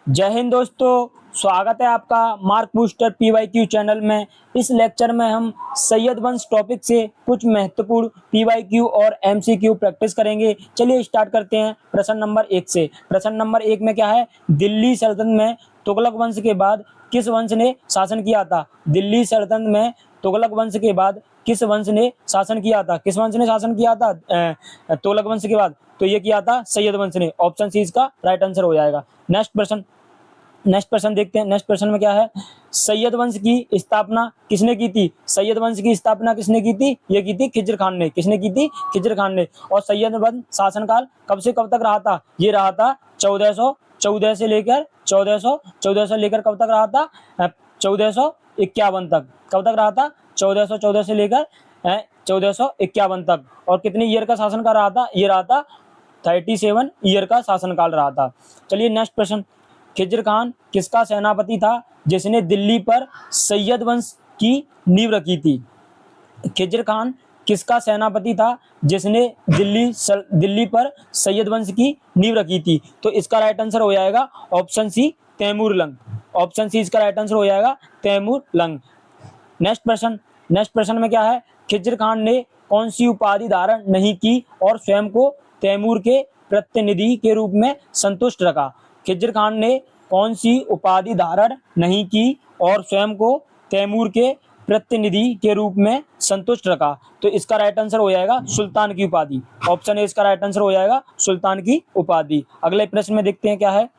जय हिंद दोस्तों, स्वागत है आपका मार्क बूस्टर पीवाईक्यू चैनल में। इस लेक्चर में हम सैयद वंश टॉपिक से कुछ महत्वपूर्ण पीवाईक्यू और एमसीक्यू प्रैक्टिस करेंगे। चलिए स्टार्ट करते हैं प्रश्न नंबर 1 से। प्रश्न नंबर 1 में क्या है, दिल्ली सल्तनत में तुगलक वंश के बाद किस वंश ने शासन किया था? दिल्ली सल्तनत में तुगलक वंश के बाद किस वंश ने शासन किया था? किस वंश ने शासन किया था तुगलक वंश के बाद? तो ये किया था सैयद वंश ने। ऑप्शन सी इसका राइट आंसर हो जाएगा। नेक्स्ट प्रश्न देखते हैं। नेक्स्ट प्रश्न में क्या है, सैयद वंश की स्थापना किसने की थी? सैयद वंश की स्थापना किसने की थी? ये की थी खिज्र खान ने। किसने की थी? खिज्र खान ने। और सैयद वंश शासनकाल कब से कब तक रहा था? ये रहा था 1414 से लेकर 1414 से लेकर कब तक रहा था? 1451 तक। कब तक रहा था? 1414 से लेकर 1451 तक। और कितनी ईयर का शासनकाल रहा था? ये रहा था 37 ईयर का शासनकाल रहा था। चलिए नेक्स्ट प्रश्न, खिज्र खान किसका सेनापति था जिसने दिल्ली पर सैयद वंश की नींव रखी थी? खिज्र खान किसका सेनापति था जिसने दिल्ली पर सैयद वंश की नींव रखी थी? तो इसका राइट आंसर हो जाएगा option C, Timur Lang. Option C इसका राइट आंसर हो जाएगा, तैमूर लंग। नेक्स्ट प्रश्न में क्या है, खिज्र खान ने कौन सी उपाधि धारण नहीं की और स्वयं को तैमूर के प्रतिनिधि के रूप में संतुष्ट रखा? खिज्र खान ने कौन सी उपाधि धारण नहीं की और स्वयं को तैमूर के प्रतिनिधि के रूप में संतुष्ट रखा? तो इसका राइट आंसर हो जाएगा सुल्तान की उपाधि। ऑप्शन ए इसका राइट आंसर हो जाएगा, सुल्तान की उपाधि। अगले प्रश्न में देखते हैं क्या है।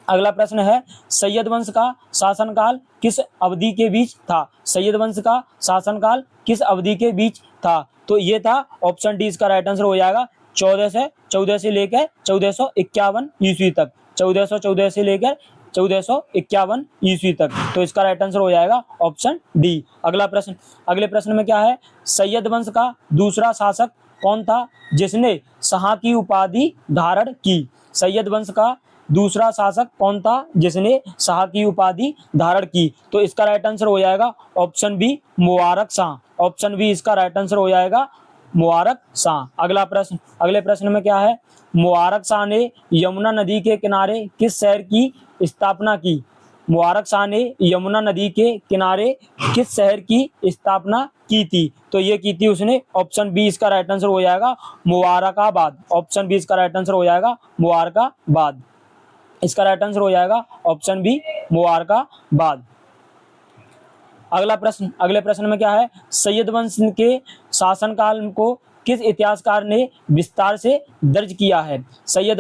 अगला प्रश्न है, सैयद वंश का शासनकाल किस अवधि के बीच था? सैयद वंश का शासनकाल किस अवधि के बीच था? तो ये था ऑप्शन डी इसका राइट आंसर हो जाएगा 1414 से लेकर 1451 ईस्वी तक। 1414 से लेकर 1451 ईस्वी तक। तो इसका राइट आंसर हो जाएगा ऑप्शन डी। अगले प्रश्न में क्या है, सैयद वंश का दूसरा शासक कौन था जिसने शाह की उपाधि धारण की? सैयद वंश का दूसरा शासक कौन था जिसने शाह की उपाधि धारण की? तो इसका राइट आंसर हो जाएगा option B, Mubarak Shah. Option B इसका राइट आंसर हो जाएगा, मुबारक शाह। अगले प्रश्न में क्या है, मुबारक शाह ने यमुना नदी के किनारे किस शहर की स्थापना की? मुबारक शाह ने यमुना नदी के किनारे किस शहर की स्थापना की थी? तो ये की थी उसने, ऑप्शन बी इसका राइट आंसर हो जाएगा, मुबारकाबाद। ऑप्शन बी इसका राइट आंसर हो जाएगा, मुबारकाबाद। इसका राइट आंसर हो जाएगा ऑप्शन बी, मुबारकाबाद। अगले प्रश्न में क्या है, सैयद वंश के शासनकाल को किस इतिहासकार ने विस्तार से दर्ज किया है? सैयद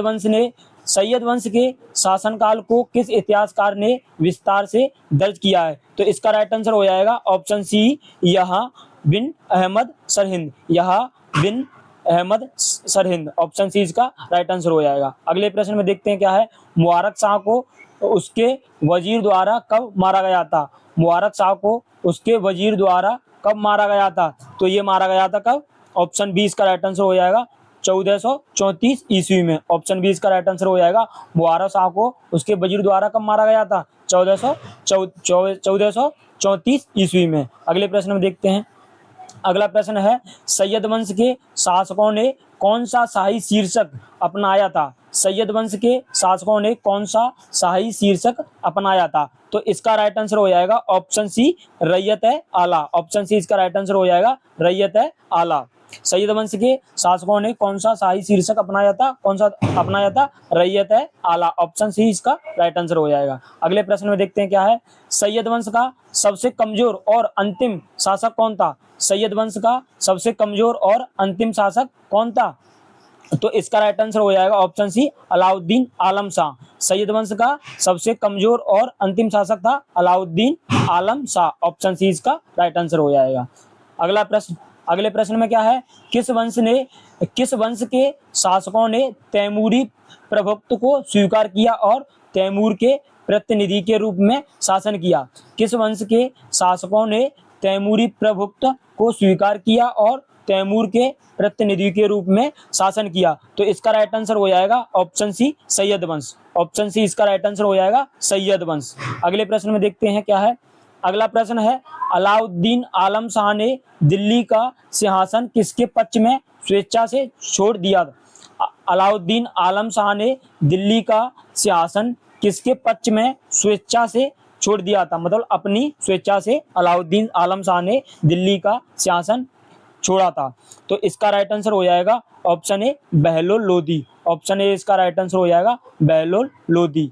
वंश के शासनकाल को किस इतिहासकार ने विस्तार से दर्ज किया है? तो इसका राइट आंसर हो जाएगा ऑप्शन सी, यहा बिन अहमद सरहिंद। यहा बिन अहमद सरहिंद। ऑप्शन सी इसका राइट आंसर हो जाएगा। अगले प्रश्न में देखते हैं क्या है, मुबारक शाह को उसके वजीर द्वारा कब मारा गया था? मुबारक शाह को उसके वजीर द्वारा कब मारा गया था? तो ये मारा गया था कब? ऑप्शन बी इसका राइट आंसर हो जाएगा 1434 ईस्वी में। ऑप्शन बी इसका राइट आंसर हो जाएगा, मुबारक शाह को उसके वजीर द्वारा कब मारा गया था? 1434 ईस्वी में। अगले प्रश्न में देखते हैं। अगला प्रश्न है, सैयद वंश के शासकों ने कौन सा शाही शीर्षक अपनाया था? सैयद वंश के शासकों ने कौन सा शाही शीर्षक अपनाया था? तो इसका राइट आंसर हो जाएगा ऑप्शन सी, रैयत-ए-आला। ऑप्शन सी इसका राइट आंसर हो जाएगा, रैयत-ए-आला। सैयद वंश के शासकों ने कौन सा शाही शीर्षक अपनाया था? कौन सा अपनाया था? रैयत-ए-आला। ऑप्शन सी इसका राइट आंसर हो जाएगा। अगले प्रश्न में देखते हैं क्या है, सैयद वंश का सबसे कमजोर और अंतिम शासक कौन था? सैयद वंश का सबसे कमजोर और अंतिम शासक कौन था? तो इसका राइट आंसर हो जाएगा ऑप्शन सी, अलाउद्दीन आलम शाह। सैयद वंश का सबसे कमजोर और अंतिम शासक था अलाउद्दीन आलम शाह। ऑप्शन सी इसका राइट आंसर हो जाएगा। अगले प्रश्न में क्या है, किस वंश के शासकों ने तैमूरी प्रभुत्व को स्वीकार किया और तैमूर के प्रतिनिधि के रूप में शासन किया? किस वंश के शासकों ने तैमूरी प्रभुत्व को स्वीकार किया और तैमूर के प्रतिनिधि के रूप में शासन किया? तो इसका राइट आंसर हो जाएगा ऑप्शन सी, सैयद वंश। ऑप्शन सी इसका राइट आंसर हो जाएगा, सैयद वंश। अगले प्रश्न में देखते हैं क्या है। अगला प्रश्न है, अलाउद्दीन आलम शाह ने दिल्ली का सिंहासन किसके पक्ष में स्वेच्छा से छोड़ दिया? अलाउद्दीन आलम शाह ने दिल्ली का सिंहासन किसके पक्ष में स्वेच्छा से छोड़ दिया था? मतलब अपनी स्वेच्छा से अलाउद्दीन आलम शाह ने दिल्ली का सिंहासन छोड़ा था। तो इसका राइट आंसर हो जाएगा option A Bahlol Lodi. Option A इसका राइट आंसर हो जाएगा बहलोल लोदी।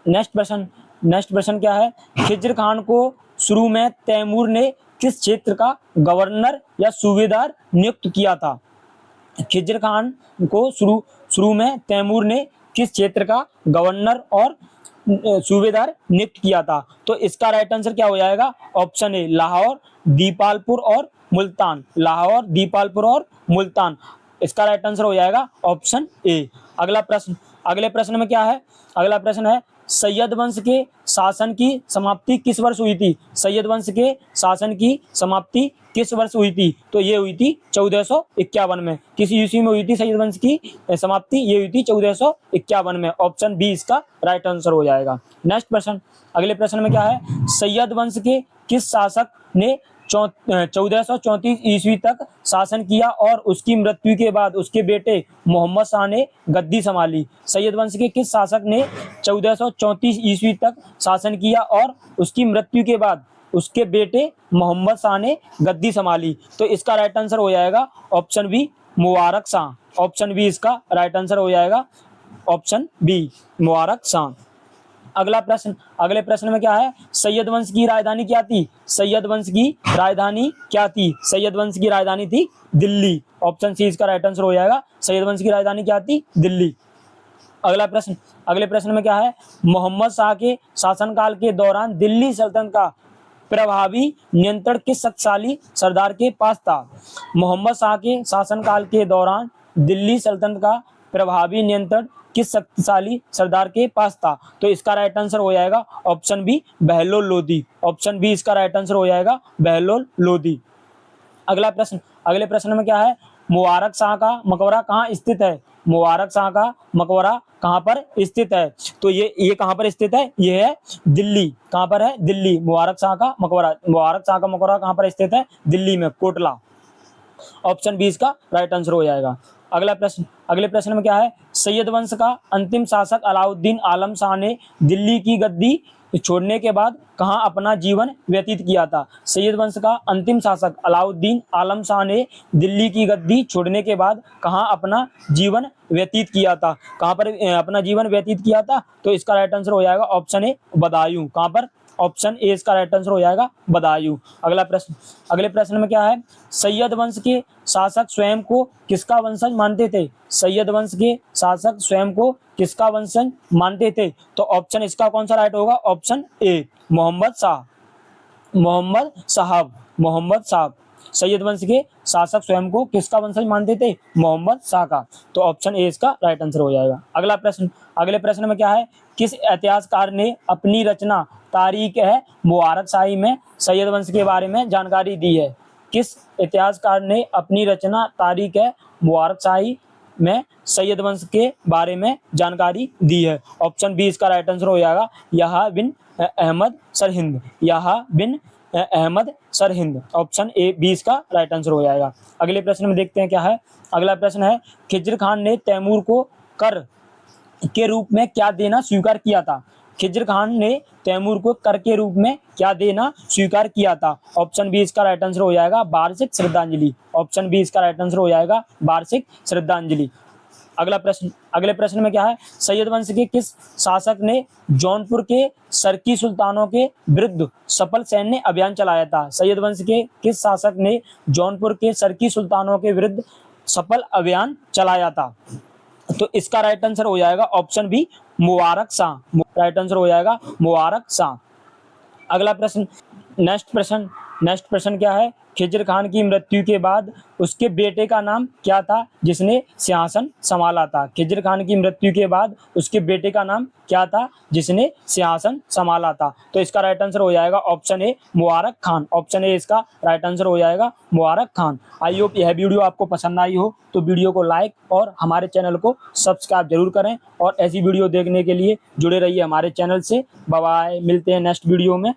नेक्स्ट प्रश्न क्या है? खिज्र खान को शुरू में तैमूर ने किस क्षेत्र का गवर्नर या सूबेदार नियुक्त किया था? खिज्र खान को शुरू में तैमूर ने किस क्षेत्र का गवर्नर और सूबेदार नियुक्त किया था? तो इसका राइट आंसर क्या हो जाएगा? ऑप्शन ए लाहौर, दीपालपुर और मुल्तान। लाहौर, दीपालपुर और मुल्तान। इसका राइट आंसर हो जाएगा ऑप्शन ए। अगले प्रश्न में क्या है? अगला प्रश्न है सैयद वंश के शासन की समाप्ति किस वर्ष हुई थी? सैयद वंश के शासन की समाप्ति किस वर्ष हुई थी? तो ये हुई थी 1451 में। किस ईस्वी में हुई थी सैयद वंश की समाप्ति? ये हुई थी 1451 में। ऑप्शन बी इसका राइट आंसर हो जाएगा। नेक्स्ट प्रश्न, अगले प्रश्न में क्या है? सैयद वंश के किस शासक ने 1434 ईस्वी तक शासन किया और उसकी मृत्यु के बाद उसके बेटे मोहम्मद शाह ने गद्दी संभाली? सैयद वंश के किस शासक ने 1434 ईस्वी तक शासन किया और उसकी मृत्यु के बाद उसके बेटे मोहम्मद शाह ने गद्दी संभाली? तो इसका राइट आंसर हो जाएगा option B Mubarak Shah. Option B इसका राइट आंसर हो जाएगा ऑप्शन बी मुबारक शाह। अगले प्रश्न में क्या है? सैयद वंश की राजधानी क्या थी? सैयद वंश की राजधानी क्या थी? सैयद वंश की राजधानी थी दिल्ली। ऑप्शन सी इसका राइट आंसर हो जाएगा। सैयद वंश की राजधानी क्या थी? दिल्ली। अगले प्रश्न में क्या है? मोहम्मद शाह के शासनकाल के दौरान दिल्ली सल्तनत का प्रभावी नियंत्रण किस शक्तिशाली सरदार के पास था? मोहम्मद शाह के शासनकाल के दौरान दिल्ली सल्तनत का प्रभावी नियंत्रण किस शक्तिशाली सरदार के पास था? तो इसका राइट आंसर हो जाएगा option B Bahlol Lodi. Option B इसका राइट आंसर हो जाएगा बहलोल लोदी। अगले प्रश्न में क्या है? मुबारक शाह का मकबरा कहाँ स्थित है? मुबारक शाह का मकबरा कहाँ पर स्थित है? तो ये कहाँ पर स्थित है? ये है दिल्ली। कहाँ पर है? दिल्ली। मुबारक शाह का मकबरा कहाँ पर स्थित है? दिल्ली में, कोटला। ऑप्शन बी इसका राइट आंसर हो जाएगा। अगले प्रश्न में क्या है? सैयद वंश का अंतिम शासक अलाउद्दीन आलम शाह ने दिल्ली की गद्दी छोड़ने के बाद कहाँ अपना जीवन व्यतीत किया था? सैयद वंश का अंतिम शासक अलाउद्दीन आलम शाह ने दिल्ली की गद्दी छोड़ने के बाद कहाँ अपना जीवन व्यतीत किया था? कहाँ पर अपना जीवन व्यतीत किया था? तो इसका राइट आंसर हो जाएगा ऑप्शन ए बदायूं। कहाँ पर? ऑप्शन ए इसका राइट आंसर हो जाएगा बदायूं। अगले प्रश्न में क्या है? सैयद वंश के शासक स्वयं को किसका वंशज मानते थे? सैयद वंश के शासक स्वयं को किसका वंशज मानते थे? तो ऑप्शन इसका कौन सा राइट होगा? ऑप्शन ए मोहम्मद साहब। सैयद वंश के शासक स्वयं को किसका वंशज मानते थे? मोहम्मद शाह का। तो ऑप्शन ए इसका राइट आंसर हो जाएगा। अगले प्रश्न में क्या है? किस इतिहासकार ने अपनी रचना तारीख है मुबारक शाही में सैयद वंश के बारे में जानकारी दी है? किस इतिहासकार ने अपनी रचना तारीख है मुबारक शाही में सैयद वंश के बारे में जानकारी दी है? ऑप्शन बी इसका राइट आंसर हो जाएगा Yahya bin Ahmad Sirhindi. Option A B इसका राइट आंसर हो जाएगा। अगले प्रश्न में देखते हैं क्या है। अगला प्रश्न है खिज्र खान ने तैमूर को कर के रूप में क्या देना स्वीकार किया था? खिज्र खान ने तैमूर को कर के रूप में क्या देना स्वीकार किया था? ऑप्शन बी इसका राइट आंसर हो जाएगा वार्षिक श्रद्धांजलि। ऑप्शन बी इसका राइट आंसर हो जाएगा वार्षिक श्रद्धांजलि। अगले प्रश्न में क्या है? सैयद वंश के किस शासक ने जौनपुर के सरकी सुल्तानों के विरुद्ध सफल सैन्य अभियान चलाया था? सैयद वंश के किस शासक ने जौनपुर के सरकी सुल्तानों के विरुद्ध सफल अभियान चलाया था? तो इसका राइट आंसर हो जाएगा option B Mubarak Shah. Right answer हो जाएगा मुबारक शाह। अगला प्रश्न, नेक्स्ट प्रश्न क्या है? खिज्र खान की मृत्यु के बाद उसके बेटे का नाम क्या था जिसने सिंहासन संभाला था? खिज्र खान की मृत्यु के बाद उसके बेटे का नाम क्या था जिसने सिंहासन संभाला था? तो इसका राइट आंसर हो जाएगा option A Mubarak Khan. Option A इसका राइट आंसर हो जाएगा मुबारक खान। आई होप यह वीडियो आपको पसंद आई हो तो वीडियो को लाइक और हमारे चैनल को सब्सक्राइब जरूर करें और ऐसी वीडियो देखने के लिए जुड़े रहिए हमारे चैनल से। बाय बाय, मिलते हैं नेक्स्ट वीडियो में।